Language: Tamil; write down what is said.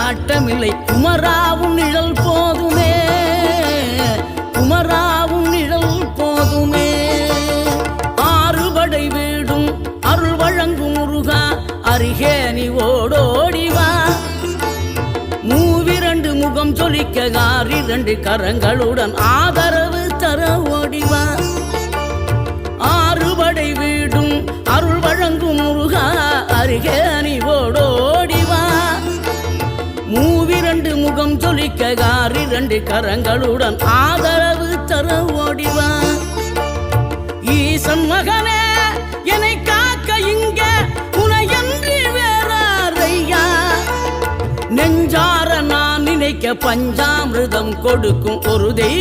நாட்டமில்லை குமராவும் நிழல் போதுமே, குமராவும் நிழல் போதுமே. ஆறுபடை வீடும் அருள் வழங்கும் முருகா அருகே நீ ஓடோடிவா. மூவிரண்டு முகம் சொலிக்க ஆறிரண்டு கரங்களுடன் ஆதரவு தர ஓடிவா. ஆறுபடை வீடும் அருள் வழங்கும் முருகா அருகே நீ ஓடோடிவா. மூவிரண்டு முகம் சொலிக்க ஆறிரண்டு கரங்களுடன் ஆதரவு தர ஓடிவா. ஈசன் மகனே என்னை காக்க இங்க உனையன்றி வேறாரையா. நெஞ்சார நான் நினைக்க பஞ்சாமிர்தம் கொடுக்கும் ஒரு தெய்வம்